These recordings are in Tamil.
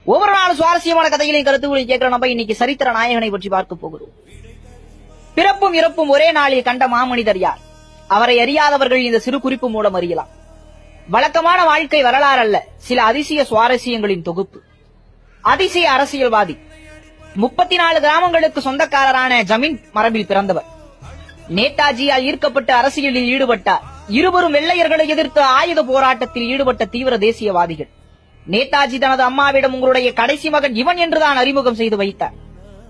ஒவ்வொரு நாளும் சுவாரஸ்யமான கதைகளையும் கருத்துக்களையும் கேட்கிற நம்ம இன்னைக்கு சரித்திர நாயகனை பற்றி பார்க்க போகிறோம். பிறப்பும் இறப்பும் ஒரே நாளில் கண்ட மாமனிதர் யார்? அவரை அறியாதவர்கள் இந்த சிறு குறிப்பு மூலம் அறியலாம். வழக்கமான வாழ்க்கை வரலாறு அல்ல, சில அதிசய சுவாரஸ்யங்களின் தொகுப்பு. அதிசய அரசியல்வாதி. 34 கிராமங்களுக்கு சொந்தக்காரரான ஜமீன் மரபில் பிறந்தவர். நேதாஜியால் ஈர்க்கப்பட்டு அரசியலில் ஈடுபட்டார். இருவரும் வெள்ளையர்களை எதிர்த்து ஆயுத போராட்டத்தில் ஈடுபட்ட தீவிர தேசியவாதிகள். நேதாஜி தனது அம்மாவிடம் உங்களுடைய கடைசி மகன் இவன் என்றுதான் அறிமுகம் செய்து வைத்தார்.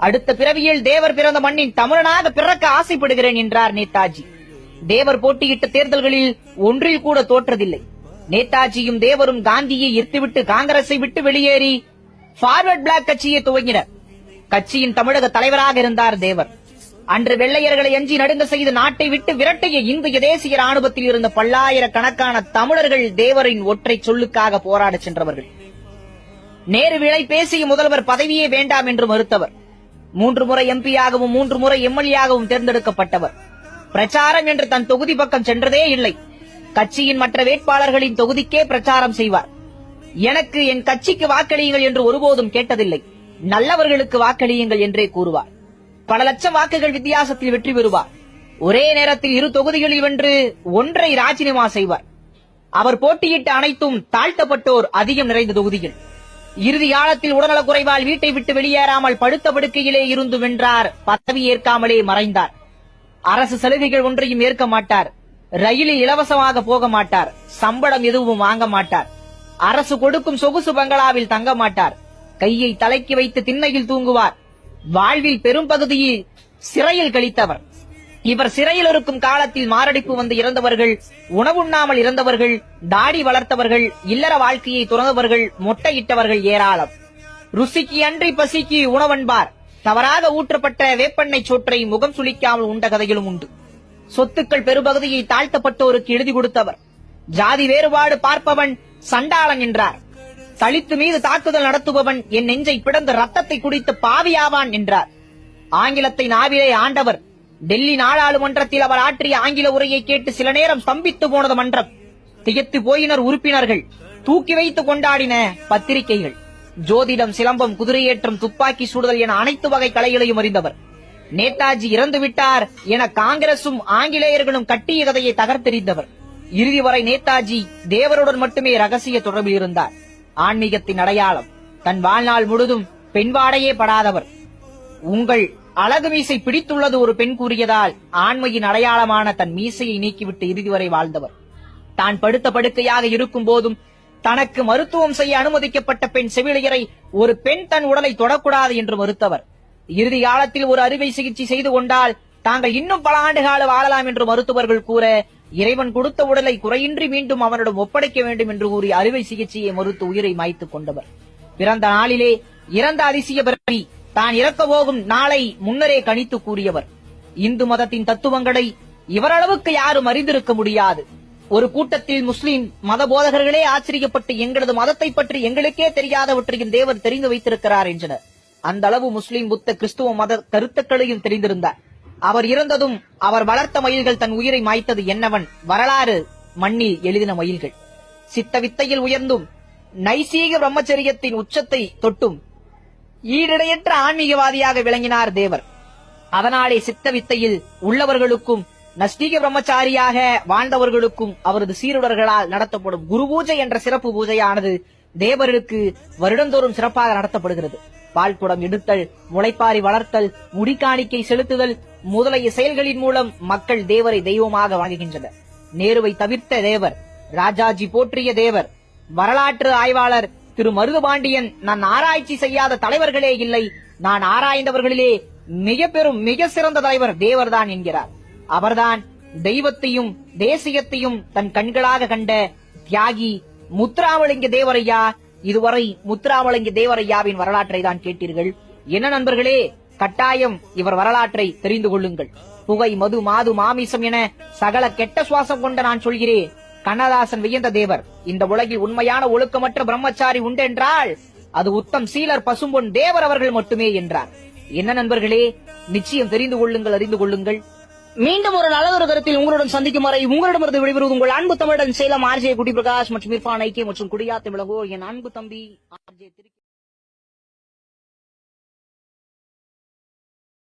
அடுத்த பிறவியில் தேவர் பிறந்த மண்ணின் தமிழனாக பிறக்க ஆசைப்படுகிறேன் என்றார் நேதாஜி. தேவர் போட்டியிட்ட தேர்தல்களில் ஒன்றில் கூட தோற்றதில்லை. நேதாஜியும் தேவரும் காந்தியை ஈர்த்துவிட்டு காங்கிரஸை விட்டு வெளியேறி ஃபார்வர்ட் பிளாக் கட்சியை துவங்கினர். கட்சியின் தமிழக தலைவராக இருந்தார் தேவர். அன்று வெள்ளையர்களை அஞ்சி நடுங்க செய்து நாட்டை விட்டு விரட்டிய இந்திய தேசிய ராணுவத்தில் இருந்த பல்லாயிரக்கணக்கான தமிழர்கள் தேவரின் ஒற்றை சொல்லுக்காக போராட சென்றவர்கள். நேரு விலை பேசிய முதல்வர் பதவியே வேண்டாம் என்று மறுத்தவர். 3 முறை எம்பியாகவும் 3 முறை எம்எல்ஏயாகவும் தேர்ந்தெடுக்கப்பட்டவர். பிரச்சாரம் என்று தன் தொகுதி பக்கம் சென்றதே இல்லை. கட்சியின் மற்ற வேட்பாளர்களின் தொகுதிக்கே பிரச்சாரம் செய்வார். எனக்கு என் கட்சிக்கு வாக்களியுங்கள் என்று ஒருபோதும் கேட்டதில்லை, நல்லவர்களுக்கு வாக்களியுங்கள் என்றே கூறுவார். பல லட்சம் வாக்குகள் வித்தியாசத்தில் வெற்றி பெறுவார். ஒரே நேரத்தில் 2 தொகுதிகளில் வென்று ஒன்றை ராஜினாமா செய்வார். அவர் போட்டியிட்ட அனைத்தும் தாழ்த்தப்பட்டோர் அதிகம் நிறைந்த தொகுதிகள். இறுதி காலத்தில் உடல்நலக் குறைவால் வீட்டை விட்டு வெளியேறாமல் படுத்த படுக்கையிலே இருந்து வென்றார். பதவி ஏற்காமலே மறைந்தார். அரசு சலுகைகள் ஒன்றையும் ஏற்க மாட்டார். ரயிலில் இலவசமாக போக மாட்டார். சம்பளம் எதுவும் வாங்க மாட்டார். அரசு கொடுக்கும் சொகுசு பங்களாவில் தங்க மாட்டார். கையை தலைக்கு வைத்து திண்ணையில் தூங்குவார். வாழ்வில் பெரும் பகுதியில் சிறையில் கழித்தவர். இவர் சிறையில் இருக்கும் காலத்தில் மாரடைப்பு வந்து இறந்தவர்கள், உணவுண்ணாமல் இறந்தவர்கள், தாடி வளர்த்தவர்கள், இல்லற வாழ்க்கையை துறந்தவர்கள், மொட்டையிட்டவர்கள் ஏராளம். ருசிக்கு அன்றி பசிக்கு உணவன்பார். தவறாக ஊற்றப்பட்ட வேப்பெண்ணெய் சோற்றை முகம் சுளிக்காமல் உண்ட கதைகளும் உண்டு. சொத்துக்கள் பெரும்பகுதியை தாழ்த்தப்பட்டோருக்கு எழுதி கொடுத்தவர். ஜாதி வேறுபாடு பார்ப்பவன் சண்டாளன் என்றார். தலித்து மீது தாக்குதல் நடத்துபவன் என் நெஞ்சை பிளந்து ரத்தத்தை குடித்து பாவியாவான் என்றார். ஆங்கிலத்தை நாவிலே ஆண்டவர். டெல்லி நாடாளுமன்றத்தில் அவர் ஆற்றிய ஆங்கில உரையை கேட்டு சில நேரம் ஸ்தம்பித்து போனது மன்றம். திகைத்து போயினர் உறுப்பினர்கள். தூக்கி வைத்து கொண்டாடின பத்திரிகைகள். ஜோதிடம், சிலம்பம், குதிரையேற்றம், துப்பாக்கி சுடுதல் என அனைத்து வகை கலைகளையும் அறிந்தவர். நேதாஜி இறந்து விட்டார் என காங்கிரசும் ஆங்கிலேயர்களும் கட்டிய கதையை தகர்த்தெறிந்தவர். இறுதி வரை நேதாஜி தேவருடன் மட்டுமே ரகசிய தொடர்பில் இருந்தார். ஆன்மீகத்தின் அடையாளம். தன் வாழ்நாள் முழுதும் பெண் வாடையே படாதவர். உங்கள் அழகு மீசை பிடித்துள்ளது ஒரு பெண் கூறியதால் ஆண்மையின் அடையாளமான தன் மீசையை நீக்கிவிட்டு இறுதி வரை வாழ்ந்தவர். தான் படுத்த படுக்கையாக இருக்கும் போதும் தனக்கு மருத்துவம் செய்ய அனுமதிக்கப்பட்ட பெண் செவிலியரை ஒரு பெண் தன் உடலை தொடக்கூடாது என்று மறுத்தவர். இறுதி காலத்தில் ஒரு அறுவை சிகிச்சை செய்து கொண்டால் தாங்கள் இன்னும் பல ஆண்டுகால வாழலாம் என்று மருத்துவர்கள் கூற, இறைவன் கொடுத்த உடலை குறையின்றி மீண்டும் அவனிடம் ஒப்படைக்க வேண்டும் என்று கூறி அறுவை சிகிச்சையை மறுத்து உயிரை மாய்த்துக் கொண்டவர். பிறந்த நாளிலே இறந்த அதிசய பிறவி தான் இறக்க போகும் நாளை முன்னரே கணித்து கூறியவர். இந்து மதத்தின் தத்துவங்களை இவரளவுக்கு யாரும் அறிந்திருக்க முடியாது. ஒரு கூட்டத்தில் முஸ்லிம் மத போதகர்களே ஆச்சரியப்பட்டு எங்களது மதத்தை பற்றி எங்களுக்கே தெரியாதவற்றையும் தேவர் தெரிந்து வைத்திருக்கிறார் என்றனர். அந்த அளவு முஸ்லிம், புத்த, கிறிஸ்துவ மத கருத்துக்களையும் தெரிந்திருந்தார். அவர் இறந்ததும் அவர் வளர்த்த மயில்கள் தன் உயிரை மாய்த்தது என்னவன் வரலாறு மண்ணில் எழுதின மயில்கள். சித்த வித்தையில் உயர்ந்தும் நைசீக பிரம்மச்சரியத்தின் உச்சத்தை தொட்டும் ஈடிடையற்ற ஆன்மீகவாதியாக விளங்கினார் தேவர். அதனாலே சித்த வித்தையில் உள்ளவர்களுக்கும் நஸ்தீக பிரம்மச்சாரியாக வாழ்ந்தவர்களுக்கும் அவரது சீருடர்களால் நடத்தப்படும் குரு பூஜை என்ற சிறப்பு பூஜையானது தேவருக்கு வருடந்தோறும் சிறப்பாக நடத்தப்படுகிறது. பால்குடம் எடுத்தல், முளைப்பாரி வளர்த்தல், முடிக்காணிக்கை செலுத்துதல் முதலிய செயல்களின் மூலம் மக்கள் தேவரை தெய்வமாக வணங்குகின்றனர். நேருவை தவிர்த்த தேவர், ராஜாஜி போற்றிய தேவர். வரலாற்று ஆய்வாளர் திரு மருதுபாண்டியன், நான் ஆராய்ச்சி செய்யாத தலைவர்களே இல்லை, நான் ஆராய்ந்தவர்களிலே மிக சிறந்த தலைவர் தேவர்தான் என்கிறார். அவர்தான் தெய்வத்தையும் தேசியத்தையும் தன் கண்களாக கண்ட தியாகி முத்துராமலிங்க தேவரையா. இதுவரை முத்துராமலிங்க தேவரையாவின் வரலாற்றை தான் கேட்டீர்கள். என்ன நண்பர்களே, கட்டாயம் இவர் வரலாற்றை தெரிந்து கொள்ளுங்கள். புகை, மது, மாது, மாமிசம் என சகல கெட்ட சுவாசம் கொண்ட நான் சொல்கிறேன். கண்ணதாசன் வியந்த தேவர். இந்த உலகில் உண்மையான ஒழுக்கமற்ற பிரம்மச்சாரி உண்டென்றால் அது உத்தம் சீலர் பசும்பொன் தேவர் அவர்கள் மட்டுமே என்றார். என்ன நண்பர்களே, நிச்சயம் தெரிந்து கொள்ளுங்கள், அறிந்து கொள்ளுங்கள். மீண்டும் ஒரு நல்லதொரு கருத்தில் உங்களுடன் சந்திக்கும் வரை உங்களிடமிருந்து விடைபெறுவது உங்கள் அன்பு தமிழன் சேலம் ஆர்ஜே குடி பிரகாஷ் மற்றும் இர்ஃபான் ஐக்கிய மற்றும் குடியாத்த விளங்கோ என் அன்பு தம்பி ஆர்ஜே